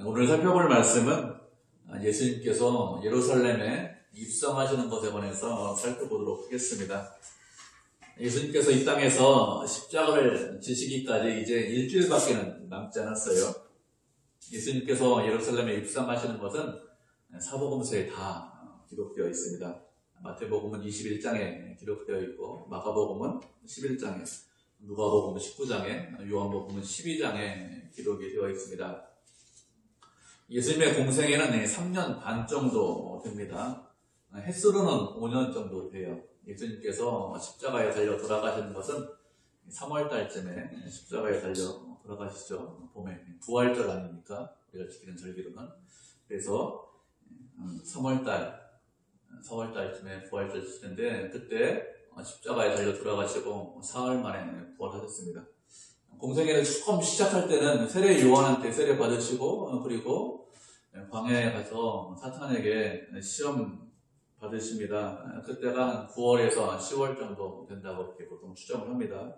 오늘 살펴볼 말씀은 예수님께서 예루살렘에 입성하시는 것에 관해서 살펴보도록 하겠습니다. 예수님께서 이 땅에서 십자가를 지시기까지 이제 일주일밖에 남지 않았어요. 예수님께서 예루살렘에 입성하시는 것은 사복음서에 다 기록되어 있습니다. 마태복음은 21장에 기록되어 있고, 마가복음은 11장에, 누가복음은 19장에, 요한복음은 12장에 기록이 되어 있습니다. 예수님의 공생애는 3년 반 정도 됩니다. 햇수로는 5년 정도 돼요. 예수님께서 십자가에 달려 돌아가시는 것은 3월달쯤에 십자가에 달려 돌아가시죠. 봄에 부활절 아닙니까? 우리가 지키는 절기로는. 그래서 4월달쯤에 부활절 지키는데, 그때 십자가에 달려 돌아가시고 사흘 만에 부활하셨습니다. 공생애를 처음 시작할 때는 세례 요한한테 세례 받으시고, 그리고 광야에 가서 사탄에게 시험 받으십니다. 그때가 한 9월에서 10월 정도 된다고 이렇게 보통 추정을 합니다.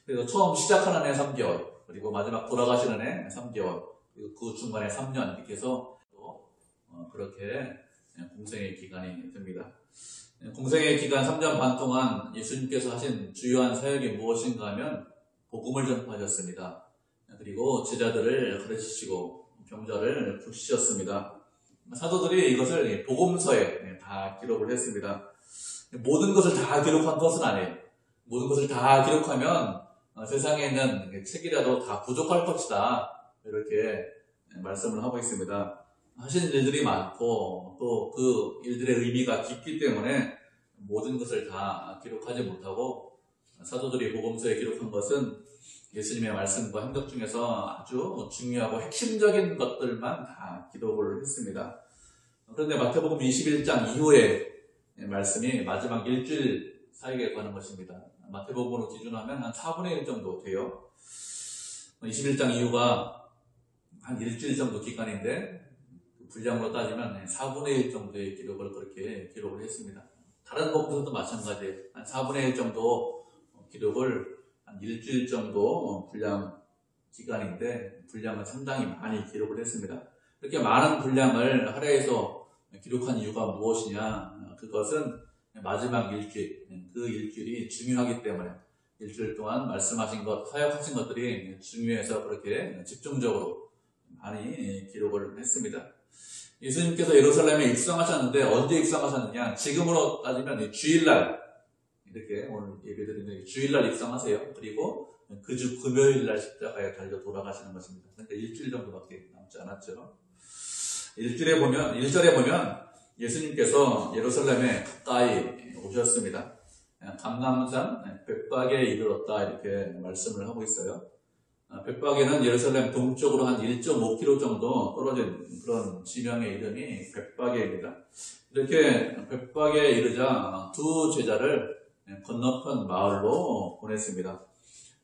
그래서 처음 시작하는 해 3개월, 그리고 마지막 돌아가시는 해 3개월, 그리고 그 중간에 3년 이렇게 해서 그렇게 공생애 기간이 됩니다. 공생애 기간 3년 반 동안 예수님께서 하신 주요한 사역이 무엇인가 하면 복음을 전파하셨습니다. 그리고 제자들을 가르치시고 병자를 고치셨습니다. 사도들이 이것을 복음서에 다 기록을 했습니다. 모든 것을 다 기록한 것은 아니에요. 모든 것을 다 기록하면 세상에 있는 책이라도 다 부족할 것이다, 이렇게 말씀을 하고 있습니다. 하신 일들이 많고 또 그 일들의 의미가 깊기 때문에 모든 것을 다 기록하지 못하고, 사도들이 복음서에 기록한 것은 예수님의 말씀과 행적 중에서 아주 중요하고 핵심적인 것들만 다 기록을 했습니다. 그런데 마태복음 21장 이후의 말씀이 마지막 일주일 사이에 관한 것입니다. 마태복음으로 기준하면 한 4분의 1 정도 돼요. 21장 이후가 한 일주일 정도 기간인데, 분량으로 따지면 4분의 1 정도의 기록을 그렇게 기록을 했습니다. 다른 복음서도 마찬가지예요. 한 4분의 1 정도 기록을 한 일주일 정도 분량 기간인데, 분량은 상당히 많이 기록을 했습니다. 이렇게 많은 분량을 할애해서 기록한 이유가 무엇이냐? 그것은 마지막 일주일, 그 일주일이 중요하기 때문에, 일주일 동안 말씀하신 것, 사역하신 것들이 중요해서 그렇게 집중적으로 많이 기록을 했습니다. 예수님께서 예루살렘에 입성하셨는데 언제 입성하셨느냐? 지금으로 따지면 주일날, 이렇게 오늘 예배드리는 주일날 입성하세요. 그리고 그 주 금요일날 십자가에 달려 돌아가시는 것입니다. 그러니까 일주일 정도밖에 남지 않았죠. 1절에 보면 예수님께서 예루살렘에 가까이 오셨습니다. 감람산 벳박에 이르렀다, 이렇게 말씀을 하고 있어요. 벳박에는 예루살렘 동쪽으로 한 1.5km 정도 떨어진 그런 지명의 이름이 벳박에입니다. 이렇게 벳박에 이르자 두 제자를 건너편 마을로 보냈습니다.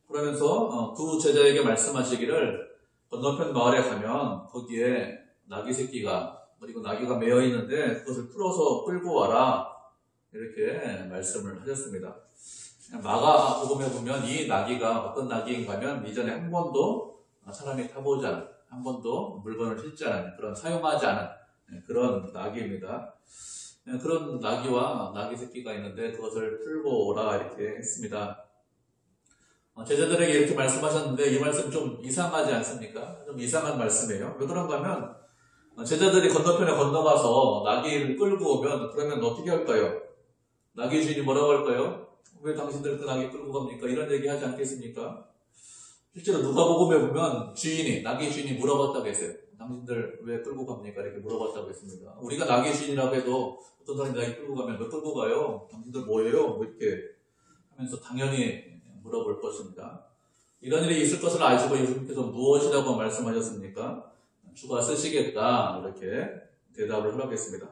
그러면서 두 제자에게 말씀하시기를, 건너편 마을에 가면 거기에 나귀 새끼가, 그리고 나귀가 매여 있는데 그것을 풀어서 끌고 와라, 이렇게 말씀을 하셨습니다. 마가복음에 보면 이 나귀가 어떤 나귀인가 하면 이전에 한 번도 사람이 타보지 않은, 한 번도 물건을 싣지 않은, 그런 사용하지 않은 그런 나귀입니다. 그런 나귀와 나귀 새끼가 있는데 그것을 풀고 오라, 이렇게 했습니다. 제자들에게 이렇게 말씀하셨는데 이 말씀 좀 이상하지 않습니까? 좀 이상한 말씀이에요. 왜 그런가 하면, 제자들이 건너편에 건너가서 나귀를 끌고 오면 그러면 어떻게 할까요? 나귀 주인이 뭐라고 할까요? 왜 당신들 그 나귀 끌고 갑니까? 이런 얘기 하지 않겠습니까? 실제로 누가복음에 보면 나귀 주인이 물어봤다고 했어요. 당신들 왜 끌고 갑니까? 이렇게 물어봤다고 했습니다. 우리가 나귀 주인이라고 해도 어떤 사람이 나귀 끌고 가면 왜 끌고 가요? 당신들 뭐예요? 뭐 이렇게 하면서 당연히 물어볼 것입니다. 이런 일이 있을 것을 아시고 예수님께서 무엇이라고 말씀하셨습니까? 주가 쓰시겠다, 이렇게 대답을 하겠습니다.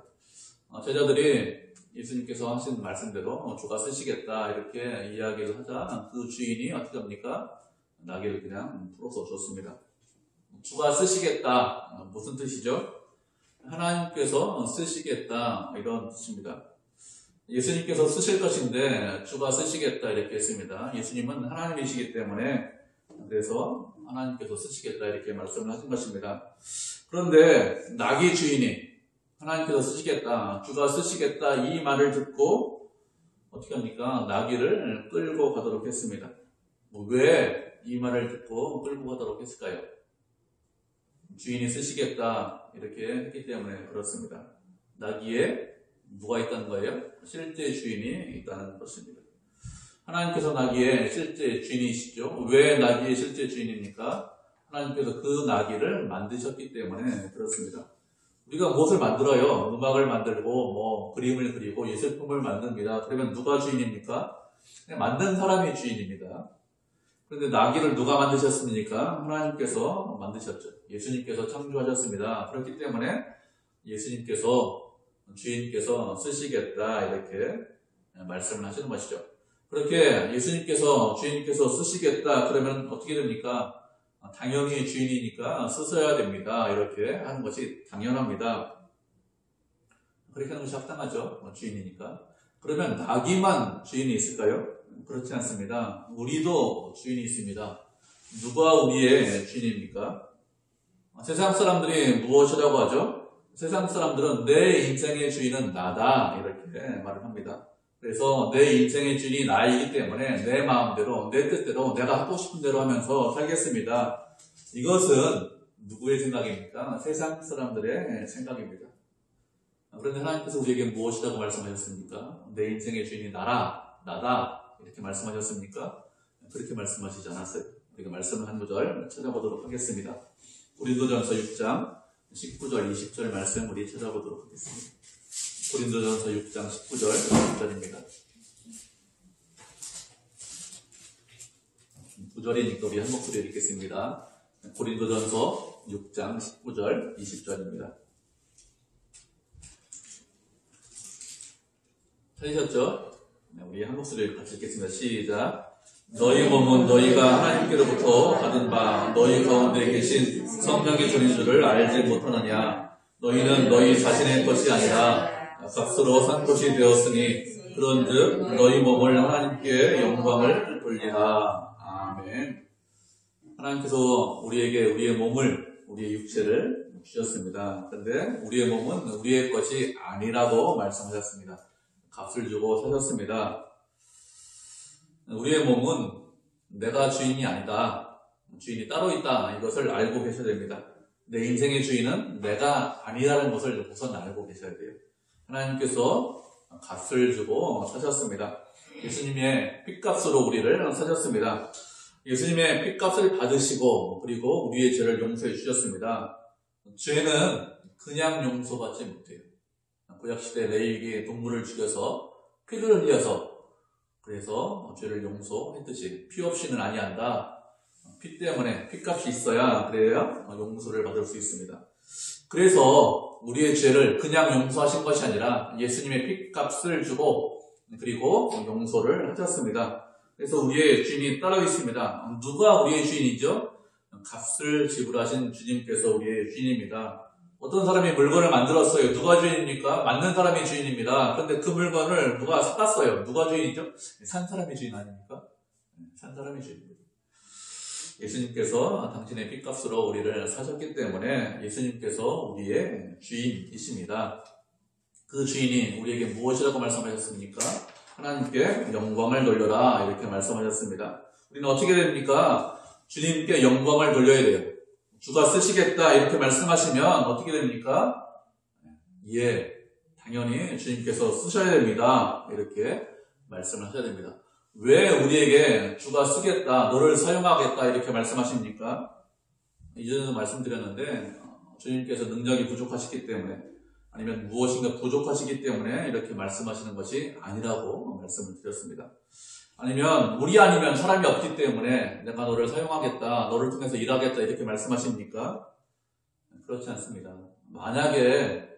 제자들이 예수님께서 하신 말씀대로 주가 쓰시겠다, 이렇게 이야기를 하자 그 주인이 어떻게 합니까? 나귀를 그냥 풀어서 줬습니다. 주가 쓰시겠다, 무슨 뜻이죠? 하나님께서 쓰시겠다, 이런 뜻입니다. 예수님께서 쓰실 것인데 주가 쓰시겠다, 이렇게 했습니다. 예수님은 하나님이시기 때문에, 그래서 하나님께서 쓰시겠다, 이렇게 말씀을 하신 것입니다. 그런데 낙이 주인이 하나님께서 쓰시겠다, 주가 쓰시겠다 이 말을 듣고 어떻게 합니까? 나귀를 끌고 가도록 했습니다. 왜 이 말을 듣고 끌고 가도록 했을까요? 주인이 쓰시겠다 이렇게 했기 때문에 그렇습니다. 나귀에 누가 있다는 거예요? 실제 주인이 있다는 것입니다. 하나님께서 나귀의 실제 주인이시죠. 왜 나귀의 실제 주인입니까? 하나님께서 그 나귀를 만드셨기 때문에 그렇습니다. 우리가 무엇을 만들어요? 음악을 만들고 그림을 그리고 예술품을 만듭니다. 그러면 누가 주인입니까? 그냥 만든 사람이 주인입니다. 그런데 나귀를 누가 만드셨습니까? 하나님께서 만드셨죠. 예수님께서 창조하셨습니다. 그렇기 때문에 예수님께서 주인께서 쓰시겠다 이렇게 말씀을 하시는 것이죠. 그렇게 예수님께서 주인께서 쓰시겠다 그러면 어떻게 됩니까? 당연히 주인이니까 쓰셔야 됩니다. 이렇게 하는 것이 당연합니다. 그렇게 하는 것이 합당하죠. 주인이니까. 그러면 나귀만 주인이 있을까요? 그렇지 않습니다. 우리도 주인이 있습니다. 누가 우리의 주인입니까? 세상 사람들이 무엇이라고 하죠? 세상 사람들은 내 인생의 주인은 나다 이렇게 말을 합니다. 그래서 내 인생의 주인이 나이기 때문에 내 마음대로 내 뜻대로 내가 하고 싶은 대로 하면서 살겠습니다. 이것은 누구의 생각입니까? 세상 사람들의 생각입니다. 그런데 하나님께서 우리에게 무엇이라고 말씀하셨습니까? 내 인생의 주인이 나다 이렇게 말씀하셨습니까? 그렇게 말씀하시지 않았어요. 우리가 말씀을 한 구절 찾아보도록 하겠습니다. 고린도전서 6장 19절 20절 말씀 우리 찾아보도록 하겠습니다. 고린도전서 6장 19절 20절입니다. 9절이니까 우리 한 목소리 읽겠습니다. 고린도전서 6장 19절 20절입니다. 찾으셨죠? 우리 한 목소리를 같이 읽겠습니다. 시작. 너희 몸은 너희가 하나님께로부터 받은 바 너희 가운데 계신 성령의 전인 줄을 알지 못하느냐. 너희는 너희 자신의 것이 아니라 값으로 산 것이 되었으니 그런즉 너희 몸을 하나님께 영광을 돌리라. 아멘. 하나님께서 우리에게 우리의 몸을 우리의 육체를 주셨습니다. 그런데 우리의 몸은 우리의 것이 아니라고 말씀하셨습니다. 값을 주고 사셨습니다. 우리의 몸은 내가 주인이 아니다. 주인이 따로 있다. 이것을 알고 계셔야 됩니다. 내 인생의 주인은 내가 아니라는 것을 우선 알고 계셔야 돼요. 하나님께서 값을 주고 사셨습니다. 예수님의 핏값으로 우리를 사셨습니다. 예수님의 핏값을 받으시고 그리고 우리의 죄를 용서해 주셨습니다. 죄는 그냥 용서받지 못해요. 구약시대 레위기에 동물을 죽여서 피를 흘려서 그래서 죄를 용서했듯이 피 없이는 아니한다. 피 때문에 핏값이 있어야 그래야 용서를 받을 수 있습니다. 그래서 우리의 죄를 그냥 용서하신 것이 아니라 예수님의 핏값을 주고 그리고 용서를 하셨습니다. 그래서 우리의 주인이 따로 있습니다. 누가 우리의 주인이죠? 값을 지불하신 주님께서 우리의 주인입니다. 어떤 사람이 물건을 만들었어요. 누가 주인입니까? 만든 사람이 주인입니다. 그런데 그 물건을 누가 샀어요. 누가 주인이죠? 산 사람이 주인 아닙니까? 산 사람이 주인입니다. 예수님께서 당신의 핏값으로 우리를 사셨기 때문에 예수님께서 우리의 주인이십니다. 그 주인이 우리에게 무엇이라고 말씀하셨습니까? 하나님께 영광을 돌려라 이렇게 말씀하셨습니다. 우리는 어떻게 됩니까? 주님께 영광을 돌려야 돼요. 주가 쓰시겠다 이렇게 말씀하시면 어떻게 됩니까? 예, 당연히 주님께서 쓰셔야 됩니다. 이렇게 말씀을 하셔야 됩니다. 왜 우리에게 주가 쓰겠다, 너를 사용하겠다 이렇게 말씀하십니까? 이전에도 말씀드렸는데 주님께서 능력이 부족하시기 때문에 아니면 무엇인가 부족하시기 때문에 이렇게 말씀하시는 것이 아니라고 말씀을 드렸습니다. 아니면 우리 아니면 사람이 없기 때문에 내가 너를 사용하겠다, 너를 통해서 일하겠다 이렇게 말씀하십니까? 그렇지 않습니다. 만약에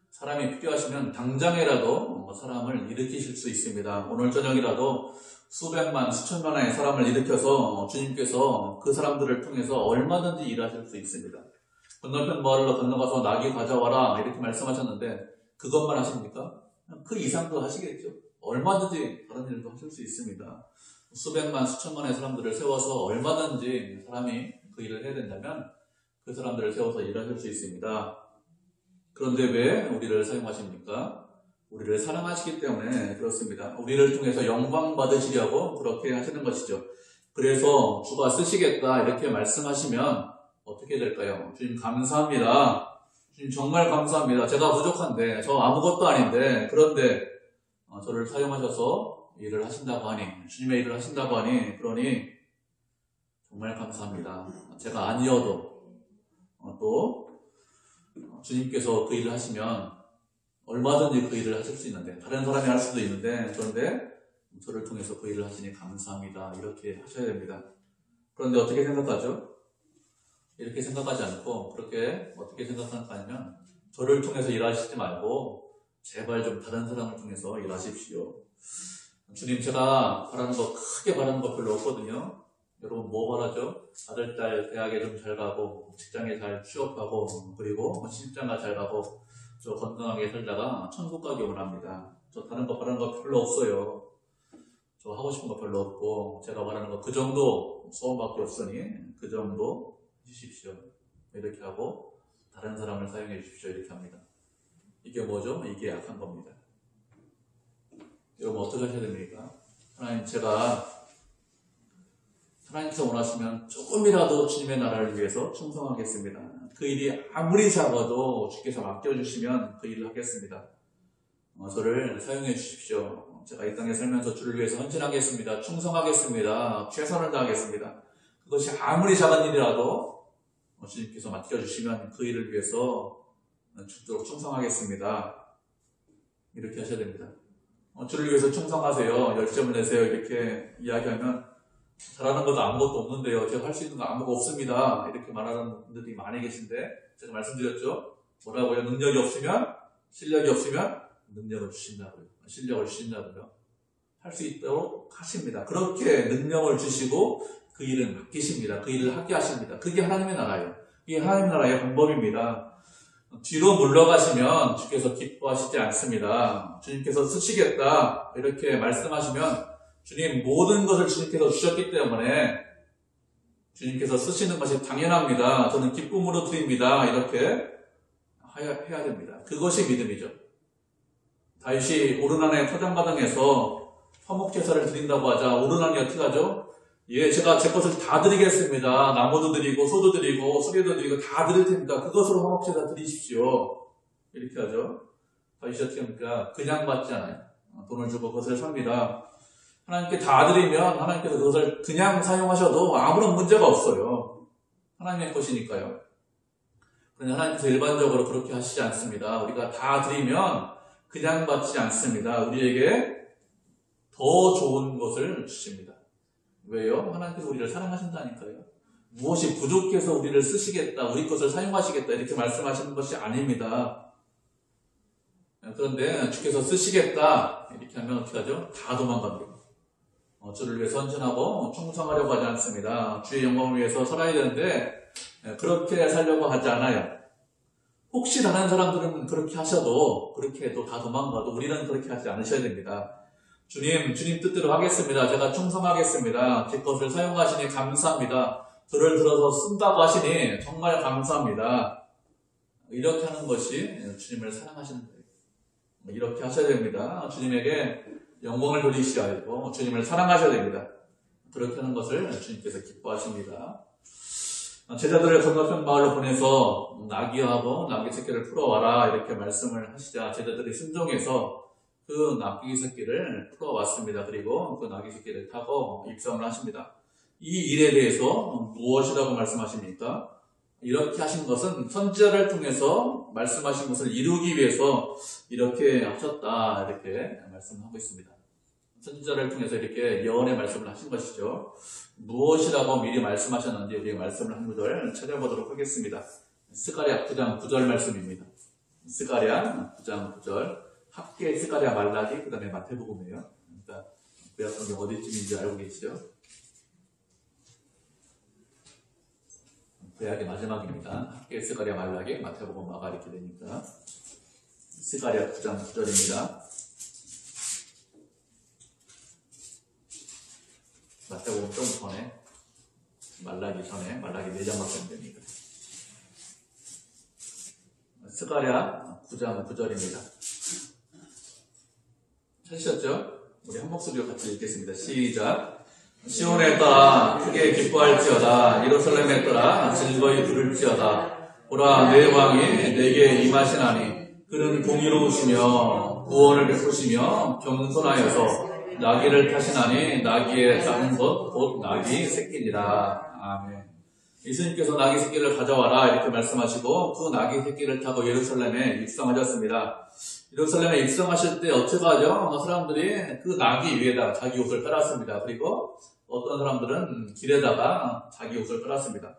사람이 필요하시면 당장이라도 사람을 일으키실 수 있습니다. 오늘 저녁이라도 수백만, 수천만의 사람을 일으켜서 주님께서 그 사람들을 통해서 얼마든지 일하실 수 있습니다. 건너편 마을로 건너가서 나귀 가져와라 이렇게 말씀하셨는데 그것만 하십니까? 그 이상도 하시겠죠. 얼마든지 다른 일도 하실 수 있습니다. 수백만, 수천만의 사람들을 세워서 얼마든지 사람이 그 일을 해야 된다면 그 사람들을 세워서 일하실 수 있습니다. 그런데 왜 우리를 사용하십니까? 우리를 사랑하시기 때문에 그렇습니다. 우리를 통해서 영광 받으시려고 그렇게 하시는 것이죠. 그래서 주가 쓰시겠다 이렇게 말씀하시면 어떻게 될까요? 주님 감사합니다. 주님 정말 감사합니다. 제가 부족한데 저 아무것도 아닌데 그런데 저를 사용하셔서 일을 하신다고 하니 주님의 일을 하신다고 하니 그러니 정말 감사합니다. 제가 아니어도 또 주님께서 그 일을 하시면 얼마든지 그 일을 하실 수 있는데 다른 사람이 할 수도 있는데 그런데 저를 통해서 그 일을 하시니 감사합니다. 이렇게 하셔야 됩니다. 그런데 어떻게 생각하죠? 이렇게 생각하지 않고 그렇게 어떻게 생각하냐면 저를 통해서 일하시지 말고 제발 좀 다른 사람을 통해서 일하십시오. 주님 제가 바라는 거 크게 바라는 거 별로 없거든요. 여러분 뭐 바라죠? 아들, 딸 대학에 좀 잘 가고 직장에 잘 취업하고 그리고 신장가 잘 가고 저 건강하게 살다가 천국 가기 원합니다. 저 다른 거 바라는 거 별로 없어요. 저 하고 싶은 거 별로 없고 제가 바라는 거 그 정도 소원밖에 없으니 그 정도 해주십시오. 이렇게 하고 다른 사람을 사용해 주십시오. 이렇게 합니다. 이게 뭐죠? 이게 약한 겁니다. 여러분 어떻게 하셔야 됩니까? 하나님 제가 하나님께서 원하시면 조금이라도 주님의 나라를 위해서 충성하겠습니다. 그 일이 아무리 작아도 주께서 맡겨주시면 그 일을 하겠습니다. 저를 사용해 주십시오. 제가 이 땅에 살면서 주를 위해서 헌신하겠습니다. 충성하겠습니다. 최선을 다하겠습니다. 그것이 아무리 작은 일이라도 주님께서 맡겨주시면 그 일을 위해서 죽도록 충성하겠습니다. 이렇게 하셔야 됩니다. 주를 위해서 충성하세요. 열정을 내세요. 이렇게 이야기하면 잘하는 것도 아무것도 없는데요. 제가 할 수 있는 거 아무것도 없습니다. 이렇게 말하는 분들이 많이 계신데 제가 말씀드렸죠. 뭐라고요? 능력이 없으면 실력이 없으면 능력을 주신다고요. 실력을 주신다고요. 할 수 있도록 하십니다. 그렇게 능력을 주시고 그 일을 맡기십니다. 그 일을 하게 하십니다. 그게 하나님의 나라예요. 이게 하나님의 나라의 방법입니다. 뒤로 물러가시면 주께서 기뻐하시지 않습니다. 주님께서 쓰시겠다 이렇게 말씀하시면 주님 모든 것을 주님께서 주셨기 때문에 주님께서 쓰시는 것이 당연합니다. 저는 기쁨으로 드립니다. 이렇게 해야 됩니다. 그것이 믿음이죠. 다윗이 오르난의 토장마당에서 화목제사를 드린다고 하자 오르난이 어떻게 하죠? 예, 제가 제 것을 다 드리겠습니다. 나무도 드리고 소도 드리고 수레도 드리고 다 드릴 테니까 그것으로 화목제사 드리십시오. 이렇게 하죠. 다윗이 어떻게 합니까? 그냥 받지 않아요. 돈을 주고 그것을 삽니다. 하나님께 다 드리면 하나님께서 그것을 그냥 사용하셔도 아무런 문제가 없어요. 하나님의 것이니까요. 그런데 하나님께서 일반적으로 그렇게 하시지 않습니다. 우리가 다 드리면 그냥 받지 않습니다. 우리에게 더 좋은 것을 주십니다. 왜요? 하나님께서 우리를 사랑하신다니까요. 무엇이 부족해서 우리를 쓰시겠다, 우리 것을 사용하시겠다 이렇게 말씀하시는 것이 아닙니다. 그런데 주께서 쓰시겠다 이렇게 하면 어떻게 하죠? 다 도망갑니다. 주를 위해 헌신하고 충성하려고 하지 않습니다. 주의 영광을 위해서 살아야 되는데 그렇게 살려고 하지 않아요. 혹시 다른 사람들은 그렇게 하셔도 그렇게 해도 다 도망가도 우리는 그렇게 하지 않으셔야 됩니다. 주님 뜻대로 하겠습니다. 제가 충성하겠습니다. 제 것을 사용하시니 감사합니다. 저를 들어서 쓴다고 하시니 정말 감사합니다. 이렇게 하는 것이 주님을 사랑하시는 거예요. 이렇게 하셔야 됩니다. 주님에게 영광을 돌리셔야 하고 주님을 사랑하셔야 됩니다. 그렇게 하는 것을 주님께서 기뻐하십니다. 제자들을 건너편 마을로 보내서 나귀하고 나귀 새끼를 풀어와라 이렇게 말씀을 하시자 제자들이 순종해서 그 나귀 새끼를 풀어왔습니다. 그리고 그 나귀 새끼를 타고 입성을 하십니다. 이 일에 대해서 무엇이라고 말씀하십니까? 이렇게 하신 것은 선지자를 통해서 말씀하신 것을 이루기 위해서 이렇게 하셨다 이렇게 말씀하고 있습니다. 선지자를 통해서 이렇게 예언의 말씀을 하신 것이죠. 무엇이라고 미리 말씀하셨는지 우리가 말씀을 한 구절 찾아보도록 하겠습니다. 스가랴 9장 9절 말씀입니다. 스가랴 9장 9절 학계 스가랴 말라기 그 다음에 마태복음이에요. 그러니까 구약성경 어디쯤인지 알고 계시죠? 구약의 마지막입니다. 학계 스가랴 말라기 마태복음 마가 이렇게 되니까 스가랴 9장 9절입니다. 마태복음 좀 전에 말라기 전에 말라기 4장밖에 안 됩니다. 스가랴 9장 9절입니다. 찾으셨죠? 우리 한 목소리로 같이 읽겠습니다. 시작. 시온에 따라 크게 기뻐할지어다. 예루살렘에 따라 즐거이 부를지어다. 보라, 내 왕이 내게 임하시나니 그는 공의로우시며 구원을 베푸시며 겸손하여서 나귀를 타시나니 나귀의 작은 것 곧 나귀 새끼니라. 아멘. 예수님께서 나귀 새끼를 가져와라 이렇게 말씀하시고 그 나귀 새끼를 타고 예루살렘에 입성하셨습니다. 예루살렘에 입성하실 때 어떻게 하죠? 사람들이 그 나귀 위에다가 자기 옷을 깔았습니다. 그리고 어떤 사람들은 길에다가 자기 옷을 깔았습니다.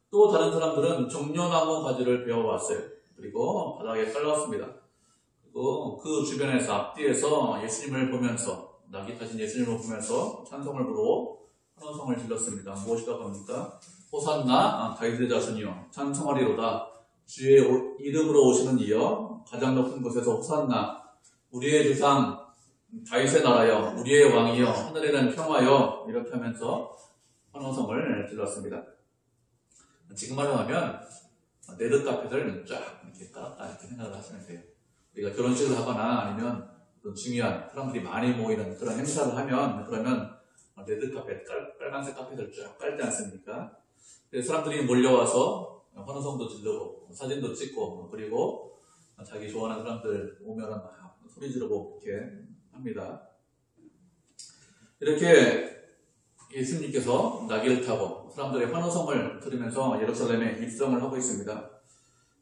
또 다른 사람들은 종려나무 가지를 베어왔어요. 그리고 바닥에 깔았습니다. 그리고 그 주변에서 앞뒤에서 예수님을 보면서 나귀 타신 예수님을 보면서 찬송을 부르고 환호성을 질렀습니다. 무엇이라고 합니까? 호산나 다윗의 자손이여 찬송하리로다. 주의 이름으로 오시는 이여 가장 높은 곳에서 호산나 우리의 주상 다윗의 나라여 우리의 왕이여 하늘에는 평화여 이렇게 하면서 환호성을 질렀습니다. 지금 말하면 레드카펫을 쫙 이렇게 깔았다 이렇게 생각을 하시면 돼요. 우리가 결혼식을 하거나 아니면 어떤 중요한 사람들이 많이 모이는 그런 행사를 하면 그러면 레드카펫, 빨간색 카펫을 쫙 깔지 않습니까? 사람들이 몰려와서 환호성도 지르고 사진도 찍고 그리고 자기 좋아하는 사람들 오면 막 소리 지르고 이렇게 합니다. 이렇게 예수님께서 나귀를 타고 사람들의 환호성을 들으면서 예루살렘에 입성을 하고 있습니다.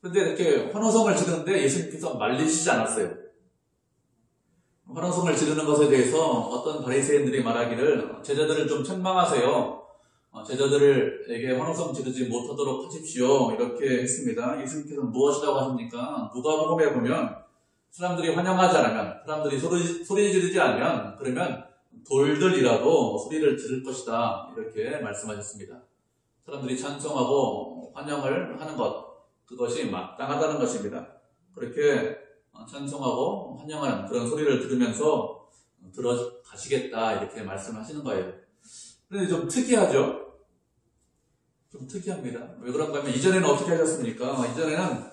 그런데 이렇게 환호성을 지르는데 예수님께서 말리시지 않았어요. 환호성을 지르는 것에 대해서 어떤 바리새인들이 말하기를 제자들을 좀 책망하세요. 제자들에게 환호성 지르지 못하도록 하십시오. 이렇게 했습니다. 예수님께서 무엇이라고 하십니까? 누가복음에 보면 사람들이 환영하지 않으면, 사람들이 소리 지르지 않으면 그러면 돌들이라도 소리를 지를 것이다. 이렇게 말씀하셨습니다. 사람들이 찬송하고 환영을 하는 것, 그것이 마땅하다는 것입니다. 그렇게 찬송하고 환영하는 그런 소리를 들으면서 들어가시겠다 이렇게 말씀하시는 거예요. 그런데 좀 특이하죠? 좀 특이합니다. 왜 그런가 하면 이전에는 어떻게 하셨습니까? 이전에는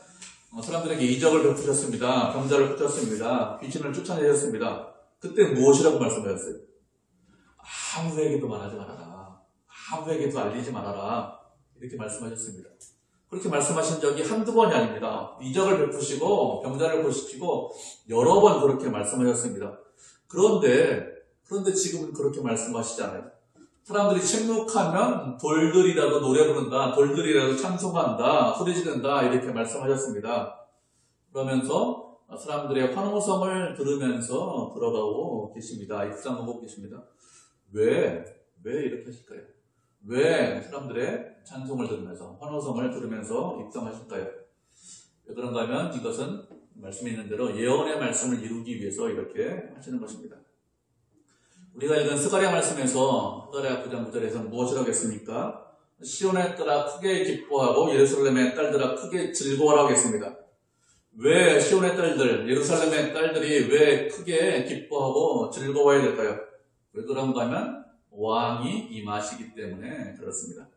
사람들에게 이적을 베푸셨습니다. 병자를 고쳤습니다. 귀신을 쫓아내셨습니다. 그때 무엇이라고 말씀하셨어요? 아무에게도 말하지 말아라. 아무에게도 알리지 말아라. 이렇게 말씀하셨습니다. 그렇게 말씀하신 적이 한두 번이 아닙니다. 이적을 베푸시고 병자를 고치시고 여러 번 그렇게 말씀하셨습니다. 그런데 지금은 그렇게 말씀하시지 않아요. 사람들이 침묵하면 돌들이라도 노래 부른다, 돌들이라도 찬송한다, 소리 지른다 이렇게 말씀하셨습니다. 그러면서 사람들의 환호성을 들으면서 들어가고 계십니다. 입성하고 계십니다. 왜 이렇게 하실까요? 왜 사람들의 찬송을 들으면서 환호성을 들으면서 입성하실까요? 왜 그런가 하면 이것은 말씀에 있는 대로 예언의 말씀을 이루기 위해서 이렇게 하시는 것입니다. 우리가 읽은 스가랴 말씀에서 스가랴 9장 9절에서 무엇이라고 했습니까? 시온에 따라 크게 기뻐하고 예루살렘의 딸들아 크게 즐거워하라고 했습니다. 왜 시온의 딸들, 예루살렘의 딸들이 왜 크게 기뻐하고 즐거워해야 될까요? 왜 그런가 하면 왕이 임하시기 때문에 그렇습니다.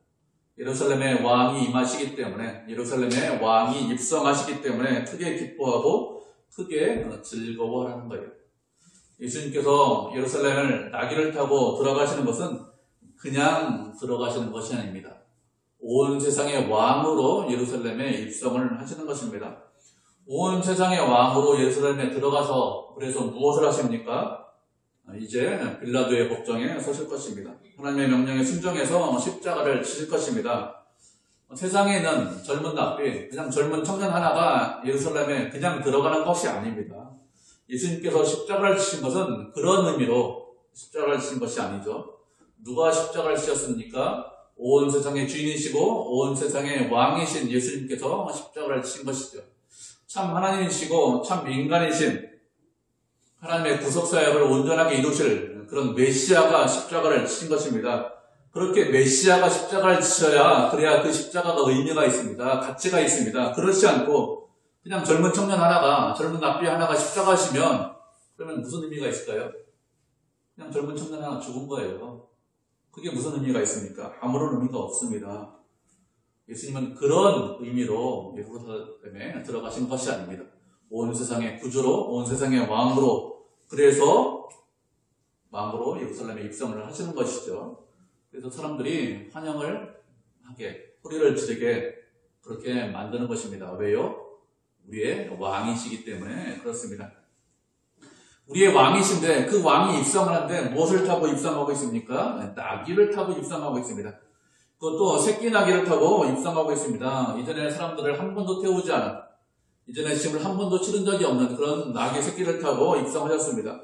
예루살렘에 왕이 임하시기 때문에, 예루살렘에 왕이 입성하시기 때문에 크게 기뻐하고 크게 즐거워하는 거예요. 예수님께서 예루살렘을 나귀를 타고 들어가시는 것은 그냥 들어가시는 것이 아닙니다. 온 세상의 왕으로 예루살렘에 입성을 하시는 것입니다. 온 세상의 왕으로 예루살렘에 들어가서 그래서 무엇을 하십니까? 이제 빌라도의 법정에 서실 것입니다. 하나님의 명령에 순종해서 십자가를 지실 것입니다. 세상에 있는 젊은 납비, 그냥 젊은 청년 하나가 예루살렘에 그냥 들어가는 것이 아닙니다. 예수님께서 십자가를 지신 것은 그런 의미로 십자가를 지신 것이 아니죠. 누가 십자가를 지셨습니까? 온 세상의 주인이시고 온 세상의 왕이신 예수님께서 십자가를 지신 것이죠. 참 하나님이시고 참 인간이신 하나님의 구속사역을 온전하게 이루실 그런 메시아가 십자가를 지신 것입니다. 그렇게 메시아가 십자가를 지셔야 그래야 그 십자가가 의미가 있습니다. 가치가 있습니다. 그렇지 않고 그냥 젊은 청년 하나가, 젊은 납비 하나가 십자가시면 그러면 무슨 의미가 있을까요? 그냥 젊은 청년 하나 죽은 거예요. 그게 무슨 의미가 있습니까? 아무런 의미가 없습니다. 예수님은 그런 의미로 예루살렘에 들어가신 것이 아닙니다. 온 세상의 구주로, 온 세상의 왕으로, 그래서 왕으로 예루살렘에 입성을 하시는 것이죠. 그래서 사람들이 환영을 하게, 소리를 지르게 그렇게 만드는 것입니다. 왜요? 우리의 왕이시기 때문에 그렇습니다. 우리의 왕이신데 그 왕이 입성을 하는데 무엇을 타고 입성하고 있습니까? 나귀를 타고 입성하고 있습니다. 그것도 새끼 나귀를 타고 입성하고 있습니다. 이전에 사람들을 한 번도 태우지 않은, 이전에 짐을 한 번도 치른 적이 없는 그런 나귀 새끼를 타고 입성하셨습니다.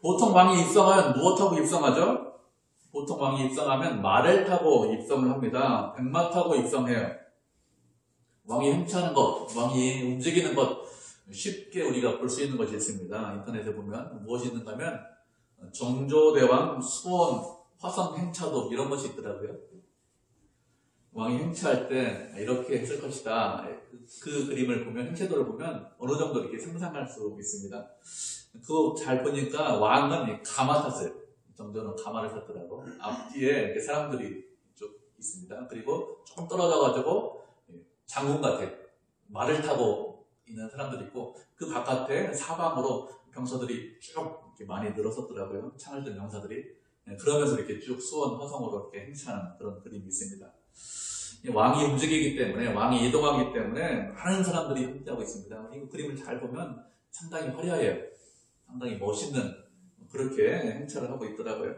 보통 왕이 입성하면 무엇 타고 입성하죠? 보통 왕이 입성하면 말을 타고 입성을 합니다. 백마 타고 입성해요. 왕이 행차하는 것, 왕이 움직이는 것, 쉽게 우리가 볼 수 있는 것이 있습니다. 인터넷에 보면 무엇이 있는가 하면 정조대왕 수원 화성 행차도 이런 것이 있더라고요. 왕이 행차할 때 이렇게 했을 것이다. 그 그림을 보면, 행차도를 보면 어느 정도 이렇게 상상할 수 있습니다. 그거 잘 보니까 왕은 가마 탔어요. 정조는 가마를 탔더라고. 앞뒤에 이렇게 사람들이 쭉 있습니다. 그리고 조금 떨어져가지고 장군 같아. 말을 타고 있는 사람들이 있고, 그 바깥에 사방으로 병사들이 쭉 이렇게 많이 늘어섰더라고요. 창을 든 병사들이. 그러면서 이렇게 쭉 수원, 화성으로 이렇게 행차하는 그런 그림이 있습니다. 왕이 움직이기 때문에, 왕이 이동하기 때문에 많은 사람들이 함께하고 있습니다. 이 그림을 잘 보면 상당히 화려해요. 상당히 멋있는, 그렇게 행차를 하고 있더라고요.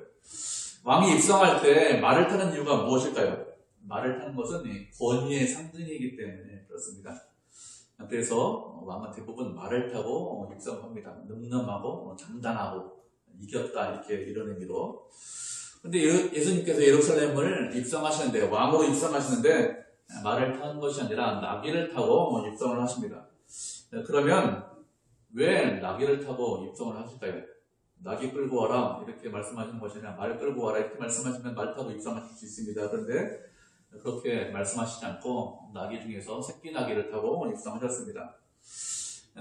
왕이 입성할 때 말을 타는 이유가 무엇일까요? 말을 타는 것은 권위의 상징이기 때문에 그렇습니다. 그래서 왕은 대부분 말을 타고 입성합니다. 늠름하고 장단하고 이겼다, 이렇게 이런 의미로. 근데 예수님께서 예루살렘을 입성하시는데, 왕으로 입성하시는데 말을 타는 것이 아니라 나귀를 타고 입성을 하십니다. 그러면 왜 나귀를 타고 입성을 하실까요? 나귀 끌고 와라 이렇게 말씀하시는 것이 아니라 말 끌고 와라 이렇게 말씀하시면 말 타고 입성하실 수 있습니다. 그런데 그렇게 말씀하시지 않고 나귀 중에서 새끼 나귀를 타고 입성하셨습니다.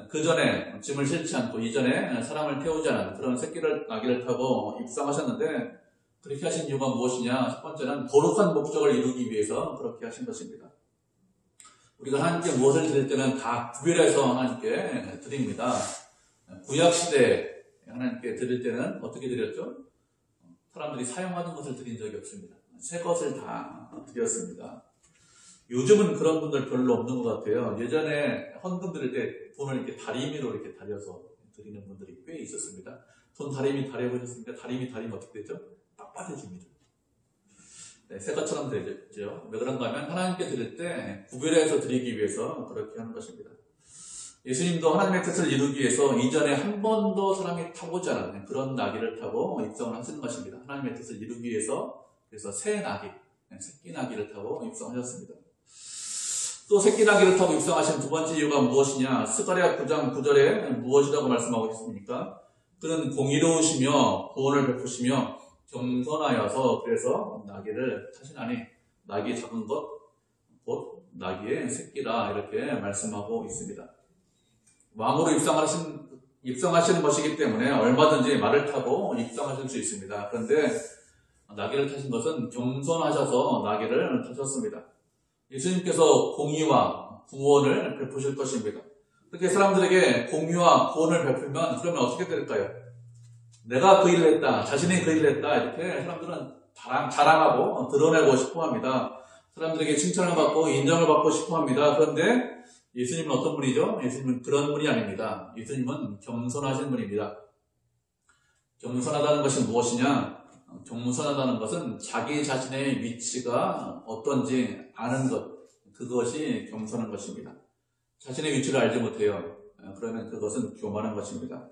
그 전에 짐을 싣지 않고 이전에 사람을 태우지 않은 그런 새끼 나귀를 타고 입성하셨는데, 그렇게 하신 이유가 무엇이냐? 첫 번째는 거룩한 목적을 이루기 위해서 그렇게 하신 것입니다. 우리가 하나님께 무엇을 드릴 때는 다 구별해서 하나님께 드립니다. 구약시대에 하나님께 드릴 때는 어떻게 드렸죠? 사람들이 사용하는 것을 드린 적이 없습니다. 새 것을 다 드렸습니다. 요즘은 그런 분들 별로 없는 것 같아요. 예전에 헌금 드릴 때 돈을 이렇게 다리미로 이렇게 다려서 드리는 분들이 꽤 있었습니다. 돈 다리미 다려보셨습니까? 다리미 다리면 어떻게 되죠? 빳빳해집니다. 네, 새 것처럼 되죠. 왜 그런가 하면 하나님께 드릴 때 구별해서 드리기 위해서 그렇게 하는 것입니다. 예수님도 하나님의 뜻을 이루기 위해서 이전에 한 번도 사람이 타보지 않은 그런 나귀를 타고 입성을 하시는 것입니다. 하나님의 뜻을 이루기 위해서. 그래서 새 나귀, 새끼 나귀를 타고 입성하셨습니다. 또 새끼 나귀를 타고 입성하신 두 번째 이유가 무엇이냐? 스가랴 9장 9절에 무엇이라고 말씀하고 있습니까? 그는 공의로우시며 구원을 베푸시며 겸손하여서, 그래서 나귀를 타시나니 나귀 작은 것 곧 나귀의 새끼라, 이렇게 말씀하고 있습니다. 왕으로 입성하시는 것이기 때문에 얼마든지 말을 타고 입성하실 수 있습니다. 그런데 나귀를 타신 것은 겸손하셔서 나귀를 타셨습니다. 예수님께서 공의와 구원을 베푸실 것입니다. 그렇게 사람들에게 공의와 구원을 베풀면 그러면 어떻게 될까요? 내가 그 일을 했다, 자신이 그 일을 했다, 이렇게 사람들은 자랑하고 드러내고 싶어 합니다. 사람들에게 칭찬을 받고 인정을 받고 싶어 합니다. 그런데 예수님은 어떤 분이죠? 예수님은 그런 분이 아닙니다. 예수님은 겸손하신 분입니다. 겸손하다는 것이 무엇이냐? 겸손하다는 것은 자기 자신의 위치가 어떤지 아는 것, 그것이 겸손한 것입니다. 자신의 위치를 알지 못해요. 그러면 그것은 교만한 것입니다.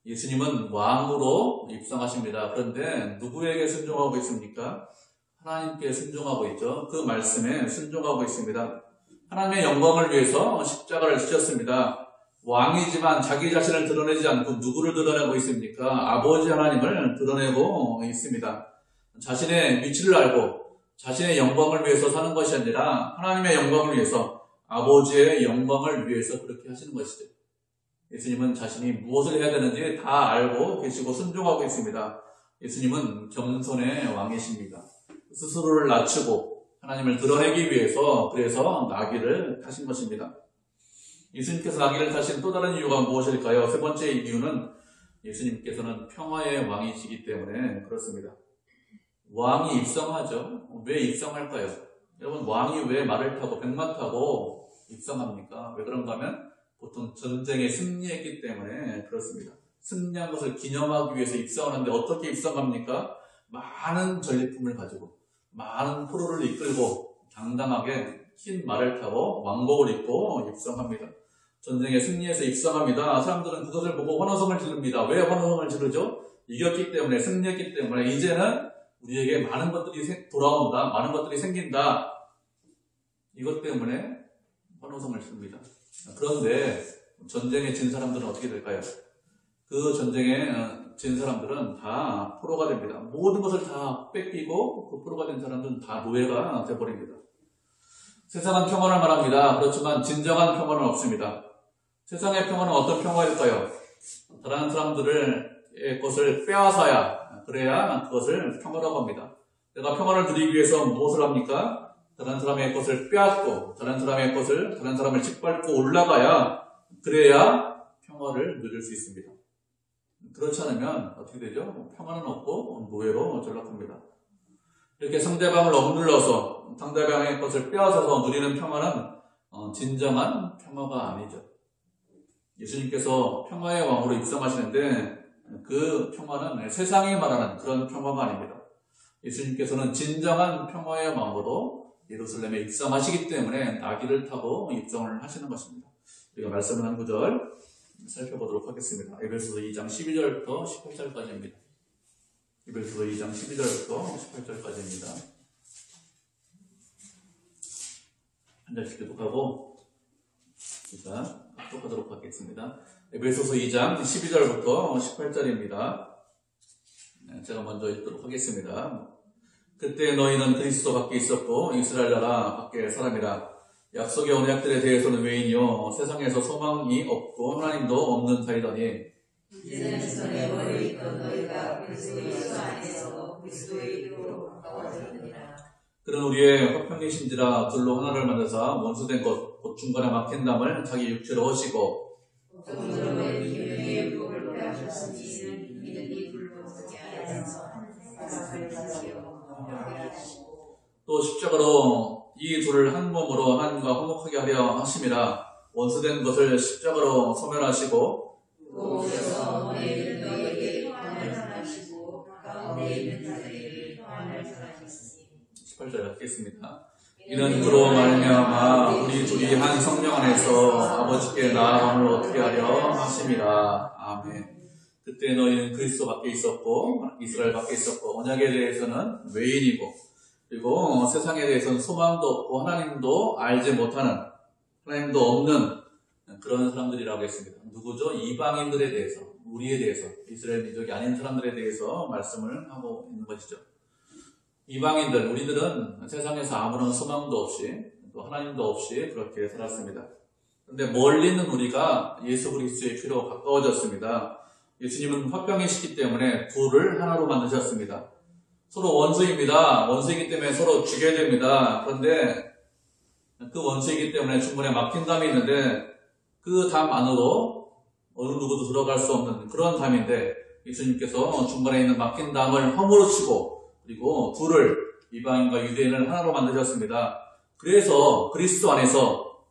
예수님은 왕으로 입성하십니다. 그런데 누구에게 순종하고 있습니까? 하나님께 순종하고 있죠. 그 말씀에 순종하고 있습니다. 하나님의 영광을 위해서 십자가를 지셨습니다. 왕이지만 자기 자신을 드러내지 않고 누구를 드러내고 있습니까? 아버지 하나님을 드러내고 있습니다. 자신의 위치를 알고 자신의 영광을 위해서 사는 것이 아니라 하나님의 영광을 위해서, 아버지의 영광을 위해서 그렇게 하시는 것이죠. 예수님은 자신이 무엇을 해야 되는지 다 알고 계시고 순종하고 있습니다. 예수님은 겸손의 왕이십니다. 스스로를 낮추고 하나님을 드러내기 위해서 그래서 나귀를 타신 것입니다. 예수님께서 나귀를 타신 또 다른 이유가 무엇일까요? 세 번째 이유는 예수님께서는 평화의 왕이시기 때문에 그렇습니다. 왕이 입성하죠. 왜 입성할까요? 여러분, 왕이 왜 말을 타고 백마 타고 입성합니까? 왜 그런가 하면 보통 전쟁에 승리했기 때문에 그렇습니다. 승리한 것을 기념하기 위해서 입성하는데 어떻게 입성합니까? 많은 전리품을 가지고 많은 포로를 이끌고 당당하게 흰 말을 타고 왕복을 입고 입성합니다. 전쟁에 승리해서 입성합니다. 사람들은 그것을 보고 환호성을 지릅니다. 왜 환호성을 지르죠? 이겼기 때문에, 승리했기 때문에 이제는 우리에게 많은 것들이 돌아온다, 많은 것들이 생긴다. 이것 때문에 환호성을 지릅니다. 그런데 전쟁에 진 사람들은 어떻게 될까요? 그 전쟁에 진 사람들은 다 포로가 됩니다. 모든 것을 다 뺏기고 그 포로가 된 사람들은 다 노예가 되어버립니다. 세상은 평안을 말합니다. 그렇지만 진정한 평안은 없습니다. 세상의 평안은 어떤 평화일까요? 다른 사람들의 것을 빼앗아야, 그래야 그것을 평화라고 합니다. 내가 평안을 누리기 위해서 무엇을 합니까? 다른 사람의 것을 빼앗고 다른 사람을 짓밟고 올라가야, 그래야 평화를 누릴 수 있습니다. 그렇지 않으면 어떻게 되죠? 평안은 없고 노예로 전락합니다. 이렇게 상대방을 억눌러서 상대방의 것을 빼앗아서 누리는 평화는 진정한 평화가 아니죠. 예수님께서 평화의 왕으로 입성하시는데 그 평화는 세상이 말하는 그런 평화가 아닙니다. 예수님께서는 진정한 평화의 왕으로 예루살렘에 입성하시기 때문에 나귀를 타고 입성을 하시는 것입니다. 우리가 말씀을 한 구절 살펴보도록 하겠습니다. 에베소서 2장 12절부터 18절까지입니다. 에베소서 2장 12절부터 18절까지입니다. 한 절씩 교독하고 우리가 합독하도록 하겠습니다. 에베소서 2장 12절부터 18절입니다. 제가 먼저 읽도록 하겠습니다. 그때 너희는 그리스도 밖에 있었고 이스라엘 나라 밖에 사람이라. 약속의 언약들에 대해서는 외인이요 세상에서 소망이 없고 하나님도 없는 자이더니 이제는 전에 멀리 있던 너희가 그리스도 예수 안에서 그리스도의 이름으로 가까워졌느니라. 그는 우리의 화평이신지라 둘로 하나를 만드사 원수된 것 곧 중간에 막힌 담을 자기 육체로 허시고 정전의 이유의 율법을 빼앗으시니 이는 이 불법하게 하여서 하나님을 지키어 또 십자가로 이 둘을 한 몸으로 하나님과 화목하게 하려 하심이라. 원수된 것을 십자가로 소멸하시고 또 오셔서 너희는 너희에게 평안을 전하시고 가운데 있는 자들에게 평안을 전하셨으니. 18절 읽겠습니다. 이는 그로 말미암아 우리 둘이 한 성령 안에서 아버지께 나아감을 어떻게 하려 하심이라. 아멘. 그때 너희는 그리스도 밖에 있었고 이스라엘 밖에 있었고 언약에 대해서는 외인이고 그리고 세상에 대해서는 소망도 없고 하나님도 알지 못하는, 하나님도 없는 그런 사람들이라고 했습니다. 누구죠? 이방인들에 대해서, 우리에 대해서, 이스라엘 민족이 아닌 사람들에 대해서 말씀을 하고 있는 것이죠. 이방인들, 우리들은 세상에서 아무런 소망도 없이 또 하나님도 없이 그렇게 살았습니다. 그런데 멀리 있는 우리가 예수 그리스도의 피로 가까워졌습니다. 예수님은 화평이시기 때문에 둘을 하나로 만드셨습니다. 서로 원수입니다. 원수이기 때문에 서로 죽여야 됩니다. 그런데 그 원수이기 때문에 중간에 막힌 담이 있는데 그 담 안으로 어느 누구도 들어갈 수 없는 그런 담인데 예수님께서 중간에 있는 막힌 담을 허물어 치고 그리고 둘을, 이방인과 유대인을 하나로 만드셨습니다. 그래서 그리스도 안에서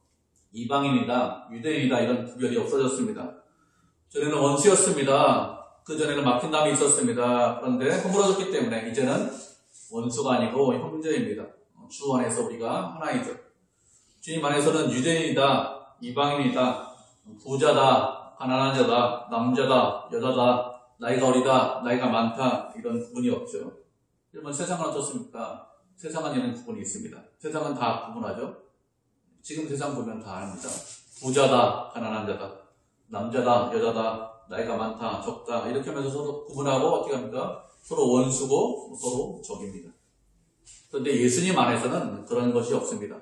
이방인이다, 유대인이다 이런 구별이 없어졌습니다. 전에는 원수였습니다. 그 전에는 막힌 담이 있었습니다. 그런데 허물어졌기 때문에 이제는 원수가 아니고 형제입니다. 주 안에서 우리가 하나이죠. 주님 안에서는 유대인이다, 이방인이다, 부자다, 가난한 자다, 남자다, 여자다, 나이가 어리다, 나이가 많다 이런 구분이 없죠. 여러분 세상은 어떻습니까? 세상은 이런 구분이 있습니다. 세상은 다 구분하죠. 지금 세상 보면 다 압니다. 부자다, 가난한 자다, 남자다, 여자다, 나이가 많다, 적다 이렇게 하면서 서로 구분하고 어떻게 합니까? 서로 원수고 서로 적입니다. 그런데 예수님 안에서는 그런 것이 없습니다.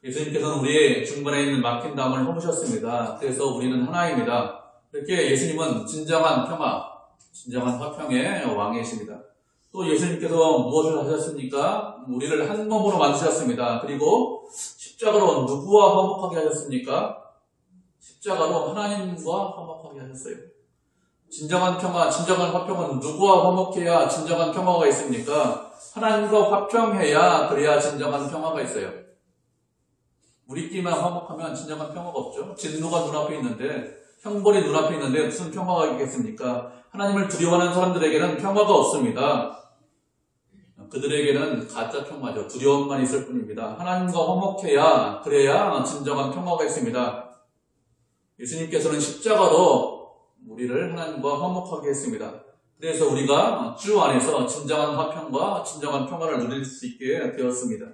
예수님께서는 우리의 중간에 있는 막힌 담을 허무셨습니다. 그래서 우리는 하나입니다. 이렇게 예수님은 진정한 평화, 진정한 화평의 왕이십니다. 또 예수님께서 무엇을 하셨습니까? 우리를 한 몸으로 만드셨습니다. 그리고 십자가로 누구와 화목하게 하셨습니까? 십자가로 하나님과 화목하게 하셨어요. 진정한 평화, 진정한 화평은 누구와 화목해야 진정한 평화가 있습니까? 하나님과 화평해야 그래야 진정한 평화가 있어요. 우리끼리만 화목하면 진정한 평화가 없죠. 진노가 눈앞에 있는데, 형벌이 눈앞에 있는데 무슨 평화가 있겠습니까? 하나님을 두려워하는 사람들에게는 평화가 없습니다. 그들에게는 가짜 평화죠. 두려움만 있을 뿐입니다. 하나님과 화목해야 그래야 진정한 평화가 있습니다. 예수님께서는 십자가로 우리를 하나님과 화목하게 했습니다. 그래서 우리가 주 안에서 진정한 화평과 진정한 평화를 누릴 수 있게 되었습니다.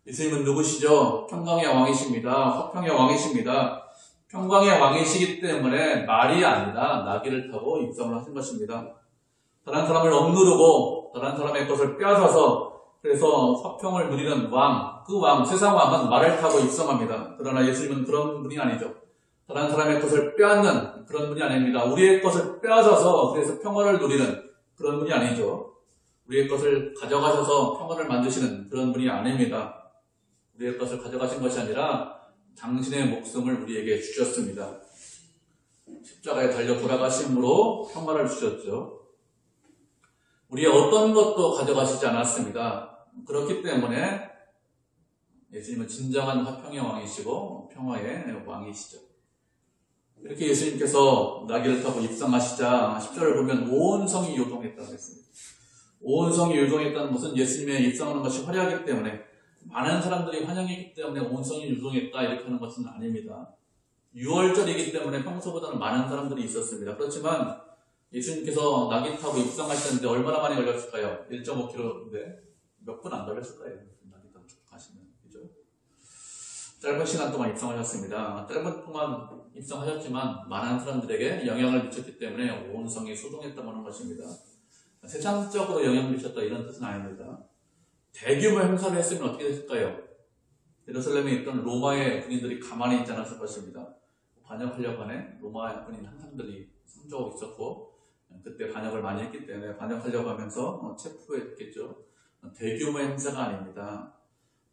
예수님은 누구시죠? 평강의 왕이십니다. 화평의 왕이십니다. 평강의 왕이시기 때문에 말이 아니라 나귀를 타고 입성을 하신 것입니다. 다른 사람을 억누르고 다른 사람의 것을 빼앗아서 그래서 화평을 누리는 왕, 그 왕, 세상 왕은 말을 타고 입성합니다. 그러나 예수님은 그런 분이 아니죠. 다른 사람의 것을 빼앗는 그런 분이 아닙니다. 우리의 것을 빼앗아서 그래서 평화를 누리는 그런 분이 아니죠. 우리의 것을 가져가셔서 평화를 만드시는 그런 분이 아닙니다. 우리의 것을 가져가신 것이 아니라 당신의 목숨을 우리에게 주셨습니다. 십자가에 달려 돌아가심으로 평화를 주셨죠. 우리의 어떤 것도 가져가시지 않았습니다. 그렇기 때문에 예수님은 진정한 화평의 왕이시고 평화의 왕이시죠. 이렇게 예수님께서 나귀를 타고 입성하시자 10절을 보면 온 성이 요동했다고 했습니다. 온 성이 요동했다는 것은 예수님의 입성하는 것이 화려하기 때문에 많은 사람들이 환영했기 때문에 온 성이 요동했다 이렇게 하는 것은 아닙니다. 6월절이기 때문에 평소보다는 많은 사람들이 있었습니다. 그렇지만 예수님께서 나귀 타고 입성하시는데 얼마나 많이 걸렸을까요? 1.5km인데 몇 분 안 걸렸을까요? 나귀 타고 쭉 가시면, 그죠? 짧은 시간 동안 입성하셨습니다. 짧은 동안 입성하셨지만 많은 사람들에게 영향을 미쳤기 때문에 온 성이 소동했다고 하는 것입니다. 세상적으로 영향을 미쳤다 이런 뜻은 아닙니다. 대규모 행사를 했으면 어떻게 됐을까요? 예루살렘에 있던 로마의 군인들이 가만히 있지 않았을 것입니다. 반역하려고 하는 로마 군인 한 사람들이 상주하고 있었고 그때 반역을 많이 했기 때문에 반역하려고 하면서 체포했겠죠. 대규모 행사가 아닙니다.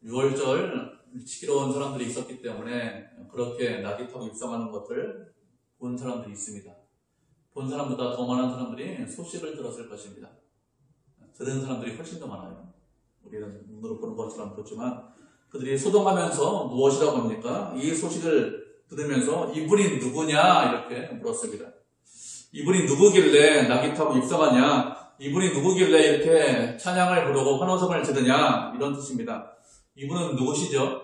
6월절 지키러 온 사람들이 있었기 때문에 그렇게 나귀 타고 입성하는 것을 본 사람들이 있습니다. 본 사람보다 더 많은 사람들이 소식을 들었을 것입니다. 들은 사람들이 훨씬 더 많아요. 우리는 눈으로 보는 것처럼 그렇지만 그들이 소동하면서 무엇이라고 합니까? 이 소식을 들으면서 이분이 누구냐 이렇게 물었습니다. 이분이 누구길래 나귀 타고 입성하냐? 이분이 누구길래 이렇게 찬양을 부르고 환호성을 지르냐? 이런 뜻입니다. 이분은 누구시죠?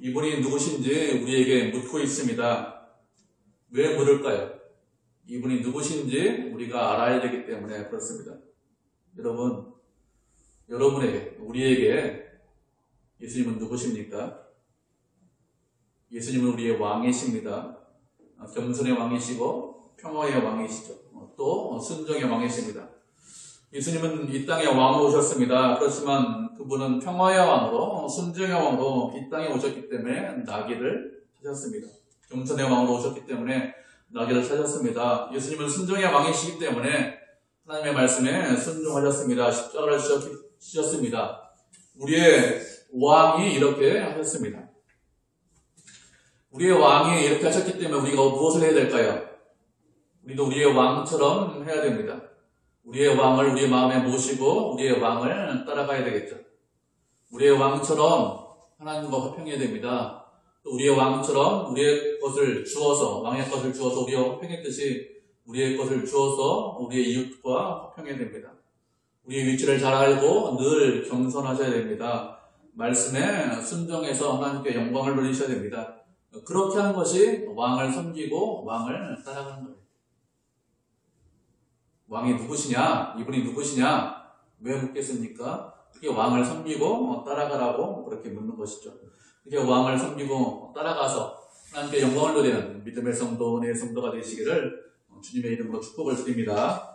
이분이 누구신지 우리에게 묻고 있습니다. 왜 물을까요? 이분이 누구신지 우리가 알아야 되기 때문에 그렇습니다. 여러분에게, 우리에게 예수님은 누구십니까? 예수님은 우리의 왕이십니다. 겸손의 왕이시고 평화의 왕이시죠. 또 순종의 왕이십니다. 예수님은 이 땅에 왕으로 오셨습니다. 그렇지만 그분은 평화의 왕으로 순종의 왕으로 이 땅에 오셨기 때문에 나귀를 타셨습니다. 겸손의 왕으로 오셨기 때문에 나귀를 타셨습니다. 예수님은 순종의 왕이시기 때문에 하나님의 말씀에 순종하셨습니다. 십자가를 지셨습니다. 우리의 왕이 이렇게 하셨습니다. 우리의 왕이 이렇게 하셨기 때문에 우리가 무엇을 해야 될까요? 우리도 우리의 왕처럼 해야 됩니다. 우리의 왕을 우리의 마음에 모시고 우리의 왕을 따라가야 되겠죠. 우리의 왕처럼 하나님과 화평해야 됩니다. 또 우리의 왕처럼 우리의 것을 주어서, 왕의 것을 주어서 우리와 화평했듯이 우리의 것을 주어서 우리의 이웃과 화평해야 됩니다. 우리의 위치를 잘 알고 늘 겸손하셔야 됩니다. 말씀에 순종해서 하나님께 영광을 돌리셔야 됩니다. 그렇게 하는 것이 왕을 섬기고 왕을 따라가는 거예요. 왕이 누구시냐? 이분이 누구시냐? 왜 묻겠습니까? 그게 왕을 섬기고 따라가라고 그렇게 묻는 것이죠. 그렇게 왕을 섬기고 따라가서 하나님께 영광을 돌리는 믿음의 성도, 은혜의 성도가 되시기를 주님의 이름으로 축복을 드립니다.